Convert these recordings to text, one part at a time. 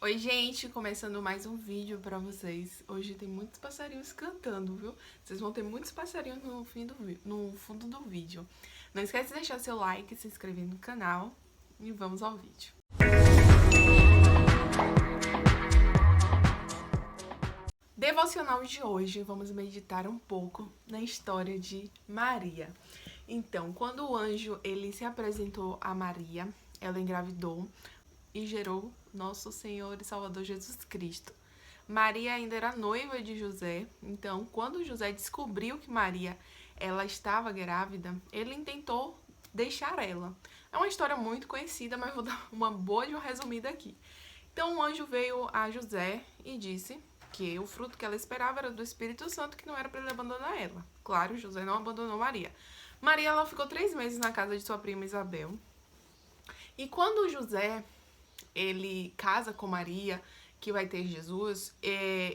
Oi, gente, começando mais um vídeo pra vocês. Hoje tem muitos passarinhos cantando, viu? Vocês vão ter muitos passarinhos no fundo do vídeo. Não esquece de deixar seu like, se inscrever no canal e vamos ao vídeo. Devocional de hoje, vamos meditar um pouco na história de Maria. Então, quando o anjo ele se apresentou a Maria, ela engravidou e gerou nosso Senhor e Salvador Jesus Cristo. Maria ainda era noiva de José, então quando José descobriu que Maria ela estava grávida, ele intentou deixar ela. É uma história muito conhecida, mas vou dar uma boa de uma resumida aqui. Então o anjo veio a José e disse que o fruto que ela esperava era do Espírito Santo, que não era para ele abandonar ela. Claro, José não abandonou Maria. Maria ela ficou 3 meses na casa de sua prima Isabel. E quando José ele casa com Maria, que vai ter Jesus,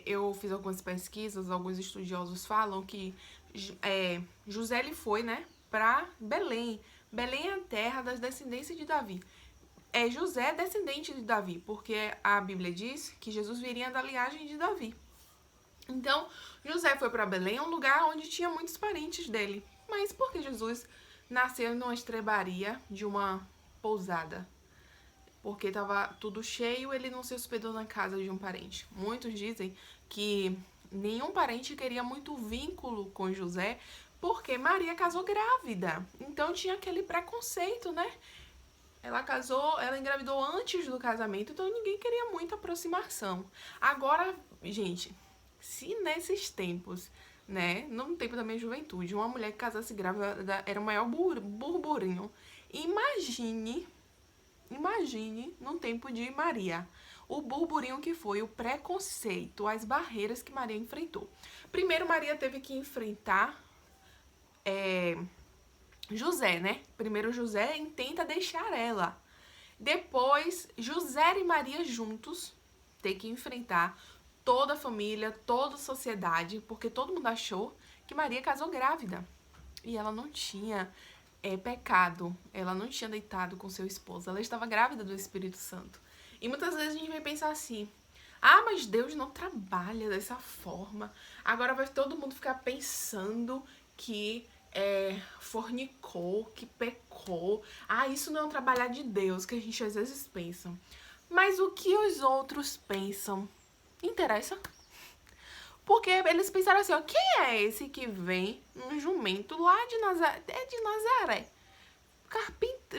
eu fiz algumas pesquisas, alguns estudiosos falam que José ele foi, né, para Belém. Belém é a terra das descendências de Davi. José é descendente de Davi, porque a Bíblia diz que Jesus viria da linhagem de Davi. Então, José foi para Belém, um lugar onde tinha muitos parentes dele. Mas por que Jesus nasceu numa estrebaria de uma pousada? Porque estava tudo cheio, ele não se hospedou na casa de um parente. Muitos dizem que nenhum parente queria muito vínculo com José, porque Maria casou grávida. Então tinha aquele preconceito, né? Ela engravidou antes do casamento, então ninguém queria muita aproximação. Agora, gente, se nesses tempos, né, no tempo da minha juventude, uma mulher que casasse grávida era o maior burburinho. Imagine no tempo de Maria, o burburinho que foi, o preconceito, as barreiras que Maria enfrentou. Primeiro, Maria teve que enfrentar José, né? Primeiro, José tenta deixar ela. Depois, José e Maria juntos têm que enfrentar toda a família, toda a sociedade, porque todo mundo achou que Maria casou grávida. E ela não tinha pecado, ela não tinha deitado com seu esposo, ela estava grávida do Espírito Santo. E muitas vezes a gente vai pensar assim: ah, mas Deus não trabalha dessa forma. Agora vai todo mundo ficar pensando que fornicou, que pecou. Ah, isso não é um trabalhar de Deus, que a gente às vezes pensa. Mas o que os outros pensam interessa? Porque eles pensaram assim, ó, quem é esse que vem um jumento lá de Nazaré? É de Nazaré.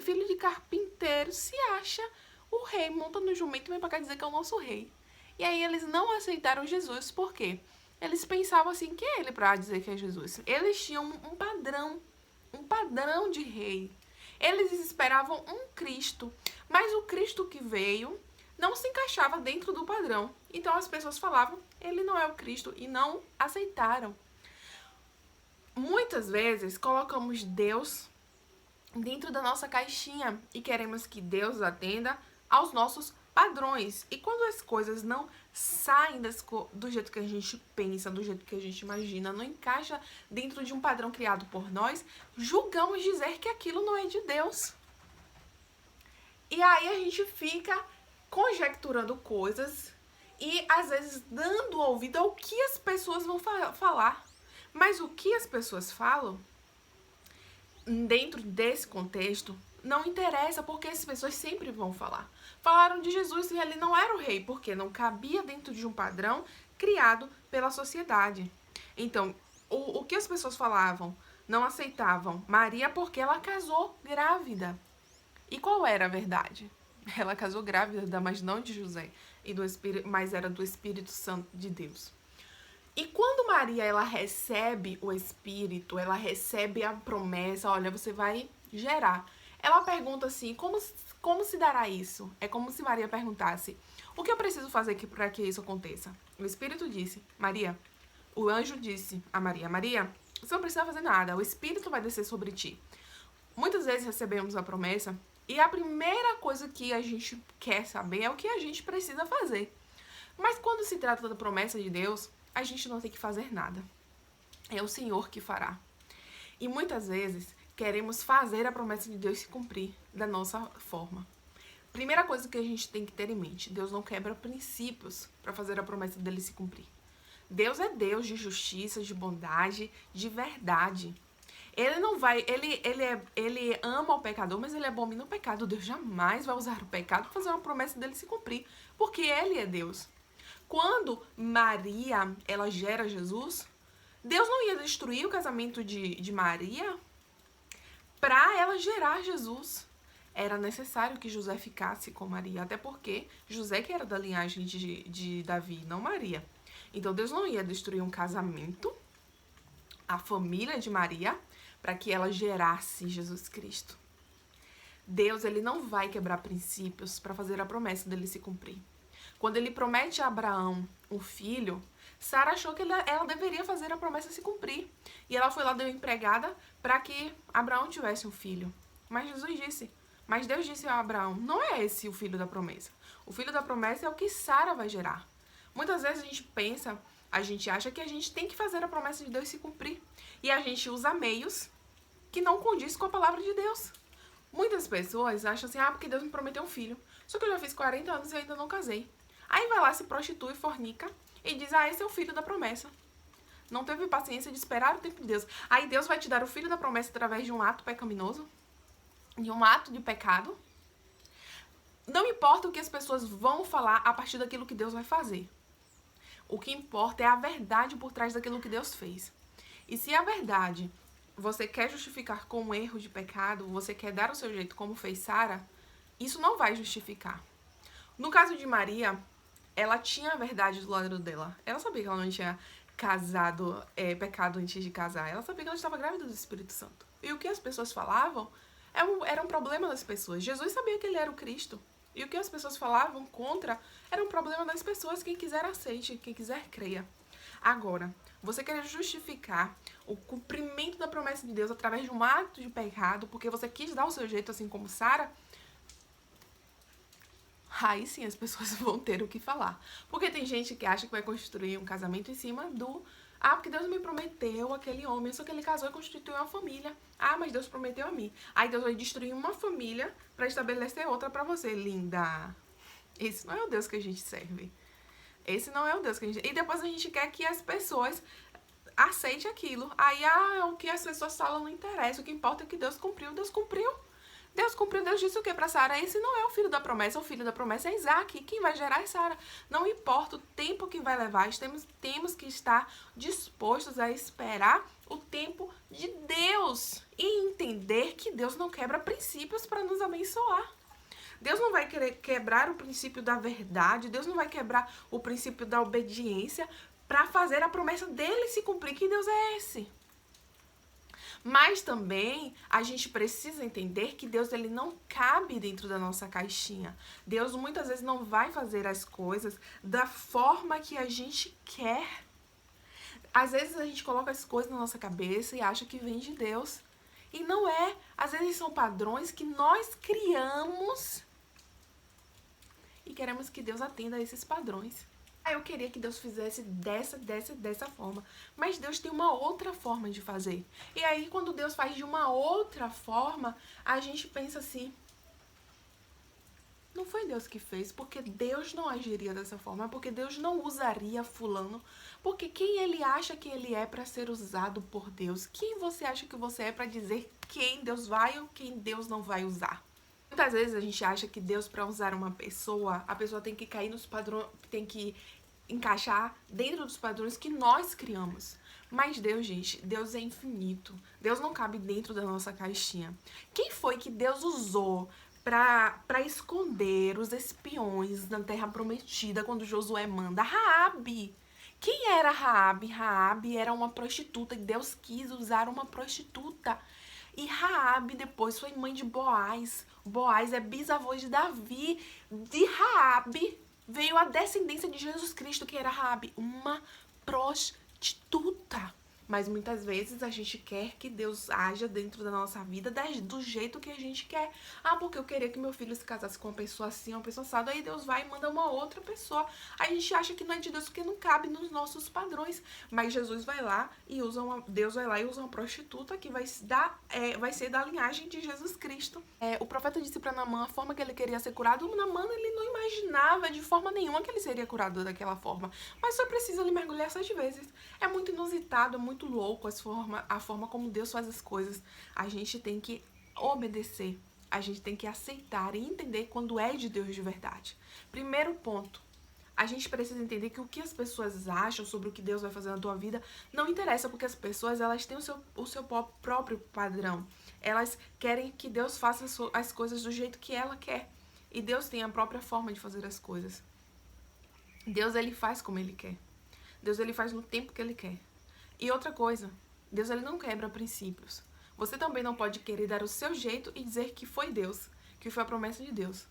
Filho de carpinteiro, se acha o rei, monta no jumento e vem pra cá dizer que é o nosso rei. E aí eles não aceitaram Jesus, por quê? Eles pensavam assim, quem é ele pra dizer que é Jesus? Eles tinham um padrão de rei. Eles esperavam um Cristo, mas o Cristo que veio não se encaixava dentro do padrão. Então as pessoas falavam, ele não é o Cristo, e não aceitaram. Muitas vezes colocamos Deus dentro da nossa caixinha e queremos que Deus atenda aos nossos padrões. E quando as coisas não saem do jeito que a gente pensa, do jeito que a gente imagina, não encaixa dentro de um padrão criado por nós, julgamos dizer que aquilo não é de Deus. E aí a gente fica conjecturando coisas e às vezes dando ouvido ao que as pessoas vão falar. Mas o que as pessoas falam, dentro desse contexto, não interessa, porque as pessoas sempre vão falar. Falaram de Jesus e ele não era o rei, porque não cabia dentro de um padrão criado pela sociedade. Então, o que as pessoas falavam? Não aceitavam Maria porque ela casou grávida. E qual era a verdade? Ela casou grávida, mas não de José, mas era do Espírito Santo de Deus. E quando Maria ela recebe o Espírito, ela recebe a promessa, olha, você vai gerar. Ela pergunta assim, como se dará isso? É como se Maria perguntasse, o que eu preciso fazer para que isso aconteça? O Espírito disse, Maria, o anjo disse a Maria, Maria, você não precisa fazer nada, o Espírito vai descer sobre ti. Muitas vezes recebemos a promessa e a primeira coisa que a gente quer saber é o que a gente precisa fazer. Mas quando se trata da promessa de Deus, a gente não tem que fazer nada. É o Senhor que fará. E muitas vezes queremos fazer a promessa de Deus se cumprir da nossa forma. Primeira coisa que a gente tem que ter em mente: Deus não quebra princípios para fazer a promessa dele se cumprir. Deus é Deus de justiça, de bondade, de verdade. Ele não vai, ele ama o pecador, mas ele abomina o pecado. Deus jamais vai usar o pecado para fazer uma promessa dele se cumprir, porque ele é Deus. Quando Maria, ela gera Jesus, Deus não ia destruir o casamento de Maria para ela gerar Jesus. Era necessário que José ficasse com Maria, até porque José que era da linhagem de Davi, não Maria. Então Deus não ia destruir um casamento, a família de Maria, para que ela gerasse Jesus Cristo. Deus, ele não vai quebrar princípios para fazer a promessa dele se cumprir. Quando ele promete a Abraão um filho, Sara achou que ela deveria fazer a promessa se cumprir. E ela foi lá, deu empregada para que Abraão tivesse um filho. Mas Deus disse a Abraão: não é esse o filho da promessa. O filho da promessa é o que Sara vai gerar. Muitas vezes a gente acha que a gente tem que fazer a promessa de Deus se cumprir. E a gente usa meios que não condiz com a palavra de Deus. Muitas pessoas acham assim: porque Deus me prometeu um filho. Só que eu já fiz 40 anos e ainda não casei. Aí vai lá, se prostitui, fornica e diz: esse é o filho da promessa. Não teve paciência de esperar o tempo de Deus. Aí Deus vai te dar o filho da promessa através de um ato pecaminoso, de um ato de pecado. Não importa o que as pessoas vão falar a partir daquilo que Deus vai fazer. O que importa é a verdade por trás daquilo que Deus fez. E se a verdade você quer justificar com um erro de pecado, você quer dar o seu jeito como fez Sara, isso não vai justificar. No caso de Maria, ela tinha a verdade do lado dela. Ela sabia que ela não tinha pecado antes de casar. Ela sabia que ela estava grávida do Espírito Santo. E o que as pessoas falavam era um problema das pessoas. Jesus sabia que ele era o Cristo. E o que as pessoas falavam contra era um problema das pessoas. Quem quiser aceite, quem quiser creia. Agora, você querer justificar o cumprimento da promessa de Deus através de um ato de pecado, porque você quis dar o seu jeito, assim como Sara, aí sim as pessoas vão ter o que falar. Porque tem gente que acha que vai construir um casamento em cima porque Deus me prometeu aquele homem, só que ele casou e constituiu uma família. Mas Deus prometeu a mim. Aí Deus vai destruir uma família para estabelecer outra para você, linda. Esse não é o Deus que a gente serve. Esse não é o Deus que a gente... E depois a gente quer que as pessoas aceitem aquilo. Aí, o que as pessoas falam não interessa. O que importa é que Deus cumpriu. Deus cumpriu. Deus cumpriu. Deus disse o que para Sara? Esse não é o filho da promessa. O filho da promessa é Isaac. Quem vai gerar é Sara. Não importa o tempo que vai levar. Temos que estar dispostos a esperar o tempo de Deus. E entender que Deus não quebra princípios para nos abençoar. Deus não vai querer quebrar o princípio da verdade. Deus não vai quebrar o princípio da obediência para fazer a promessa dele se cumprir. Que Deus é esse? Mas também a gente precisa entender que Deus, ele não cabe dentro da nossa caixinha. Deus muitas vezes não vai fazer as coisas da forma que a gente quer. Às vezes a gente coloca as coisas na nossa cabeça e acha que vem de Deus. E não é. Às vezes são padrões que nós criamos e queremos que Deus atenda a esses padrões. Eu queria que Deus fizesse dessa forma. Mas Deus tem uma outra forma de fazer. E aí, quando Deus faz de uma outra forma, a gente pensa assim: não foi Deus que fez, porque Deus não agiria dessa forma, porque Deus não usaria fulano. Porque quem ele acha que ele é para ser usado por Deus? Quem você acha que você é para dizer quem Deus vai ou quem Deus não vai usar? Muitas vezes a gente acha que Deus, para usar uma pessoa, a pessoa tem que cair nos padrões, tem que encaixar dentro dos padrões que nós criamos. Mas Deus, gente, Deus é infinito. Deus não cabe dentro da nossa caixinha. Quem foi que Deus usou para esconder os espiões na Terra Prometida quando Josué manda? Raabe. Quem era Raabe? Raabe era uma prostituta e Deus quis usar uma prostituta. E Raabe depois foi mãe de Boaz. Boaz é bisavô de Davi. De Raabe veio a descendência de Jesus Cristo, que era Raabe, uma prostituta. Mas muitas vezes a gente quer que Deus haja dentro da nossa vida do jeito que a gente quer. Ah, porque eu queria que meu filho se casasse com uma pessoa assim, uma pessoa assada. Aí Deus vai e manda uma outra pessoa. Aí a gente acha que não é de Deus porque não cabe nos nossos padrões. Mas Jesus vai lá e Deus vai lá e usa uma prostituta que vai ser da linhagem de Jesus Cristo. O profeta disse para Naamã a forma que ele queria ser curado. Naamã, ele não imaginava de forma nenhuma que ele seria curado daquela forma. Mas só precisa ele mergulhar 7 vezes. É muito inusitado, é muito louco a forma como Deus faz as coisas. A gente tem que obedecer. A gente tem que aceitar e entender quando é de Deus de verdade. Primeiro ponto. A gente precisa entender que o que as pessoas acham sobre o que Deus vai fazer na tua vida não interessa, porque as pessoas, elas têm o seu próprio padrão. Elas querem que Deus faça as coisas do jeito que ela quer. E Deus tem a própria forma de fazer as coisas. Deus, ele faz como ele quer. Deus, ele faz no tempo que ele quer. E outra coisa, Deus, ele não quebra princípios. Você também não pode querer dar o seu jeito e dizer que foi Deus, que foi a promessa de Deus.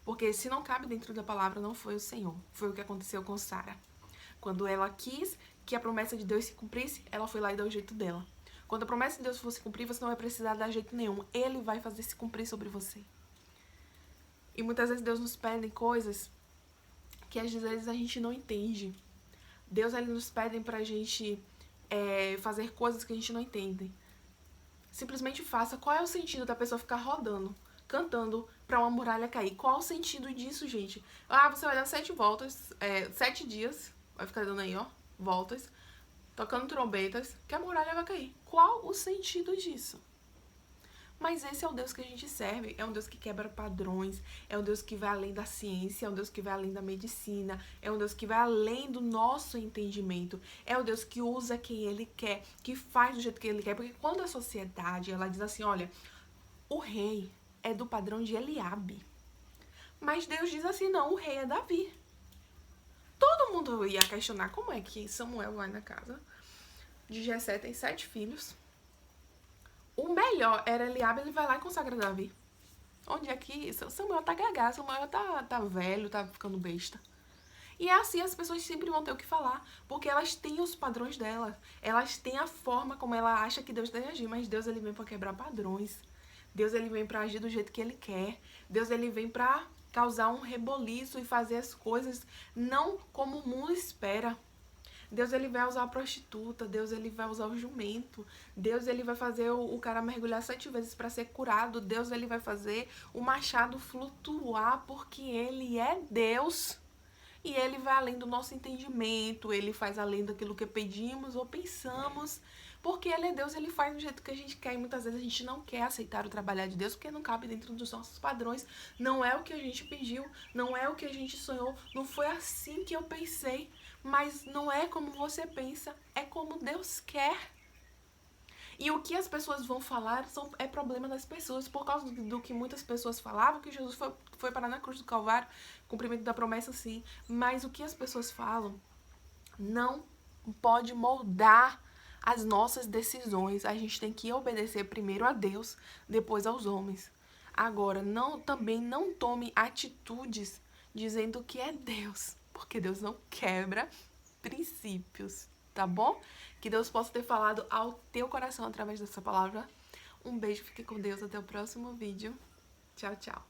Porque se não cabe dentro da palavra, não foi o Senhor. Foi o que aconteceu com Sara. Quando ela quis que a promessa de Deus se cumprisse, ela foi lá e deu o jeito dela. Quando a promessa de Deus for se cumprir, você não vai precisar dar jeito nenhum. Ele vai fazer se cumprir sobre você. E muitas vezes Deus nos pede coisas que às vezes a gente não entende. Deus, ele nos pede pra gente fazer coisas que a gente não entende. Simplesmente faça. Qual é o sentido da pessoa ficar rodando, cantando pra uma muralha cair? Qual o sentido disso, gente? Ah, você vai dar 7 voltas, 7 dias, vai ficar dando aí, ó, voltas, tocando trombetas, que a muralha vai cair. Qual o sentido disso? Mas esse é o Deus que a gente serve, é um Deus que quebra padrões, é um Deus que vai além da ciência, é um Deus que vai além da medicina, é um Deus que vai além do nosso entendimento, é o Deus que usa quem Ele quer, que faz do jeito que Ele quer, porque quando a sociedade, ela diz assim, olha, o rei é do padrão de Eliabe, mas Deus diz assim, não, o rei é Davi. Todo mundo ia questionar como é que Samuel vai na casa de Jessé, tem 7 filhos. O melhor era Eliabe, ele vai lá e consagra Davi. Onde é que Samuel tá gagá, Samuel tá velho, tá ficando besta. E é assim, as pessoas sempre vão ter o que falar, porque elas têm os padrões dela, elas têm a forma como ela acha que Deus deve agir, mas Deus, ele vem pra quebrar padrões. Deus, ele vem pra agir do jeito que ele quer. Deus, ele vem pra causar um reboliço e fazer as coisas não como o mundo espera. Deus, ele vai usar a prostituta, Deus, ele vai usar o jumento, Deus, ele vai fazer o cara mergulhar 7 vezes para ser curado, Deus, ele vai fazer o machado flutuar, porque ele é Deus. E ele vai além do nosso entendimento, ele faz além daquilo que pedimos ou pensamos, porque ele é Deus, ele faz do jeito que a gente quer, e muitas vezes a gente não quer aceitar o trabalhar de Deus, porque não cabe dentro dos nossos padrões, não é o que a gente pediu, não é o que a gente sonhou, não foi assim que eu pensei, mas não é como você pensa, é como Deus quer. E o que as pessoas vão falar é problema das pessoas, por causa do que muitas pessoas falavam, que Jesus foi parar na cruz do Calvário, cumprimento da promessa, sim. Mas o que as pessoas falam não pode moldar as nossas decisões. A gente tem que obedecer primeiro a Deus, depois aos homens. Agora, também não tome atitudes dizendo que é Deus, porque Deus não quebra princípios, tá bom? Que Deus possa ter falado ao teu coração através dessa palavra. Um beijo, fique com Deus, até o próximo vídeo. Tchau, tchau.